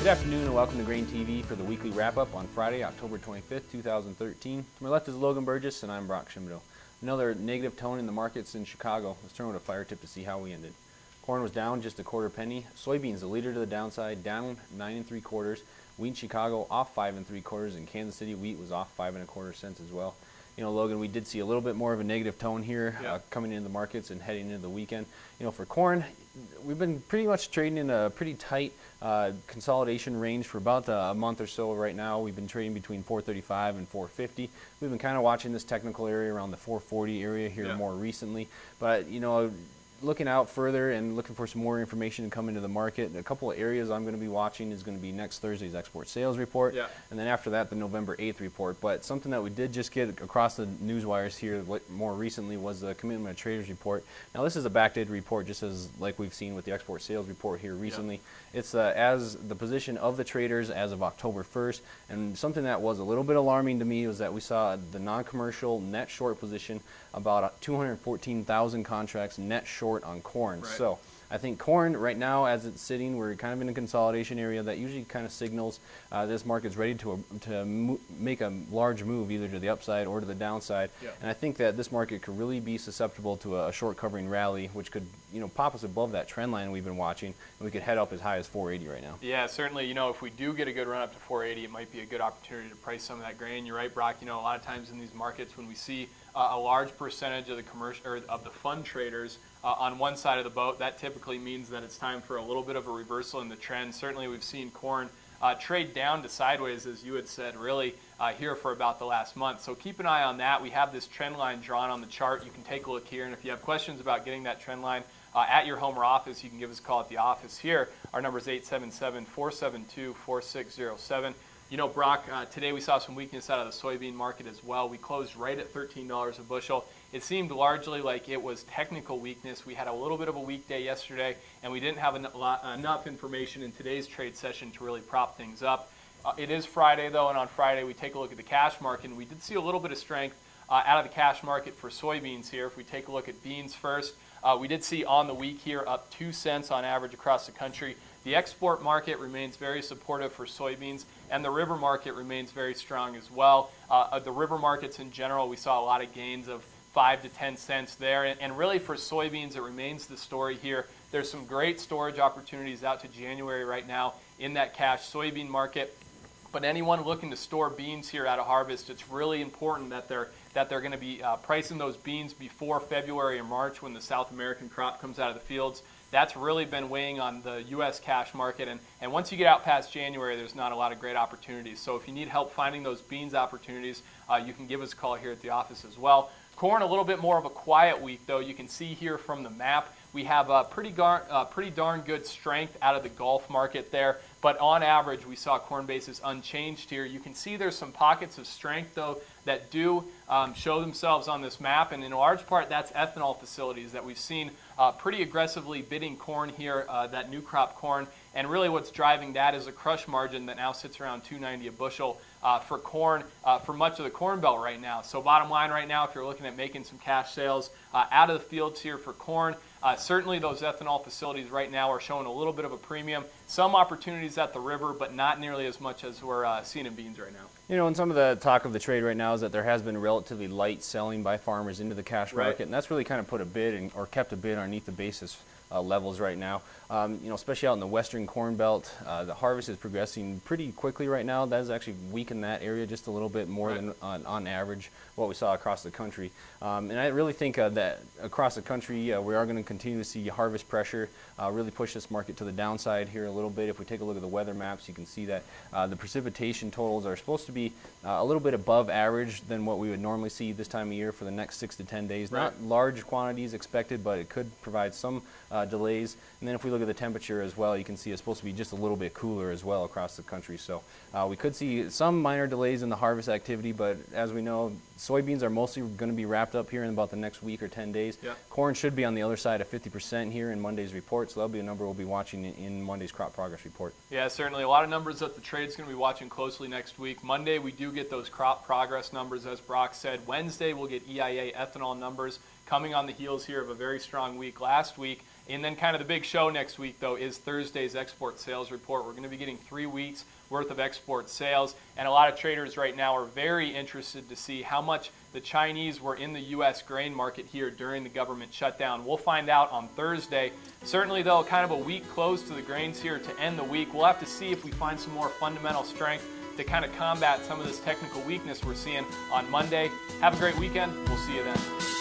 Good afternoon and welcome to GrainTV for the weekly wrap-up on Friday, October 25th, 2013. To my left is Logan Burgess and I'm Brock Schimdo. Another negative tone in the markets in Chicago. Let's turn with a fire tip to see how we ended. Corn was down just a quarter penny. Soybeans, the leader to the downside, down 9 3/4. Wheat in Chicago off 5 3/4, and Kansas City wheat was off 5 1/4 cents as well. You know, Logan, we did see a little bit more of a negative tone here coming into the markets and heading into the weekend. You know, for corn, we've been pretty much trading in a pretty tight consolidation range for about a month or so right now. We've been trading between 435 and 450. We've been kind of watching this technical area around the 440 area here more recently. But, you know, looking out further and looking for some more information to come into the market, a couple of areas I'm going to be watching is going to be next Thursday's export sales report, and then after that the November 8th report. But something that we did just get across the news wires here more recently was the commitment of traders report. Now this is a backdated report, just as like we've seen with the export sales report here recently. It's as the position of the traders as of October 1st, and something that was a little bit alarming to me was that we saw the non-commercial net short position about 214,000 contracts net short on corn. So I think corn right now, as it's sitting, we're kind of in a consolidation area that usually kind of signals this market's ready to make a large move either to the upside or to the downside. And I think that this market could really be susceptible to a short covering rally, which could, you know, pop us above that trend line we've been watching, and we could head up as high as 480 right now. Yeah, certainly. You know, if we do get a good run up to 480, it might be a good opportunity to price some of that grain. You're right, Brock. You know, a lot of times in these markets, when we see a large percentage of the commercial or of the fund traders on one side of the boat, that typically means that it's time for a little bit of a reversal in the trend. Certainly, we've seen corn trade down to sideways, as you had said, really here for about the last month. So keep an eye on that. We have this trend line drawn on the chart. You can take a look here, and if you have questions about getting that trend line at your home or office, you can give us a call at the office here. Our number is 877-472-4607. You know, Brock, today we saw some weakness out of the soybean market as well. We closed right at $13 a bushel. It seemed largely like it was technical weakness. We had a little bit of a weak day yesterday, and we didn't have enough information in today's trade session to really prop things up. It is Friday, though, and on Friday we take a look at the cash market, and we did see a little bit of strength out of the cash market for soybeans here. If we take a look at beans first, we did see on the week here up 2 cents on average across the country. The export market remains very supportive for soybeans, and the river market remains very strong as well. The river markets in general, we saw a lot of gains of 5 to 10 cents there. And really for soybeans, it remains the story here. There's some great storage opportunities out to January right now in that cash soybean market. But anyone looking to store beans here out of harvest, it's really important that they're going to be pricing those beans before February or March when the South American crop comes out of the fields. That's really been weighing on the U.S. cash market, and once you get out past January, there's not a lot of great opportunities. So if you need help finding those beans opportunities, you can give us a call here at the office as well. Corn, a little bit more of a quiet week, though. You can see here from the map, we have a pretty darn good strength out of the Gulf market there, but on average, we saw corn basis unchanged here. You can see there's some pockets of strength, though, that do show themselves on this map, and in large part, that's ethanol facilities that we've seen pretty aggressively bidding corn here, that new crop corn, and really what's driving that is a crush margin that now sits around $2.90 a bushel for corn for much of the Corn Belt right now. So bottom line right now, if you're looking at making some cash sales out of the fields here for corn, certainly those ethanol facilities right now are showing a little bit of a premium. Some opportunities at the river, but not nearly as much as we're seeing in beans right now. You know, and some of the talk of the trade right now is that there has been relatively light selling by farmers into the cash market, and that's really kind of put a bid or kept a bid underneath the basis levels right now. You know, especially out in the western Corn Belt, the harvest is progressing pretty quickly right now. That has actually weakened that area just a little bit more than on average what we saw across the country. And I really think that across the country we are going to continue to see harvest pressure really push this market to the downside here a little bit. If we take a look at the weather maps, you can see that the precipitation totals are supposed to be a little bit above average than what we would normally see this time of year for the next 6 to 10 days. Not large quantities expected, but it could provide some delays. And then if we look at the temperature as well, you can see it's supposed to be just a little bit cooler as well across the country. So we could see some minor delays in the harvest activity, but as we know, soybeans are mostly going to be wrapped up here in about the next week or 10 days. Corn should be on the other side of 50% here in Monday's report, so that'll be a number we'll be watching in Monday's crop progress report. Yeah, certainly a lot of numbers that the trade's going to be watching closely next week. Monday we do get those crop progress numbers, as Brock said. Wednesday we'll get EIA ethanol numbers. coming on the heels here of a very strong week last week. And then kind of the big show next week, though, is Thursday's export sales report. We're going to be getting 3 weeks worth of export sales, and a lot of traders right now are very interested to see how much the Chinese were in the U.S. grain market here during the government shutdown. We'll find out on Thursday. Certainly, though, kind of a weak close to the grains here to end the week. We'll have to see if we find some more fundamental strength to kind of combat some of this technical weakness we're seeing on Monday. Have a great weekend. We'll see you then.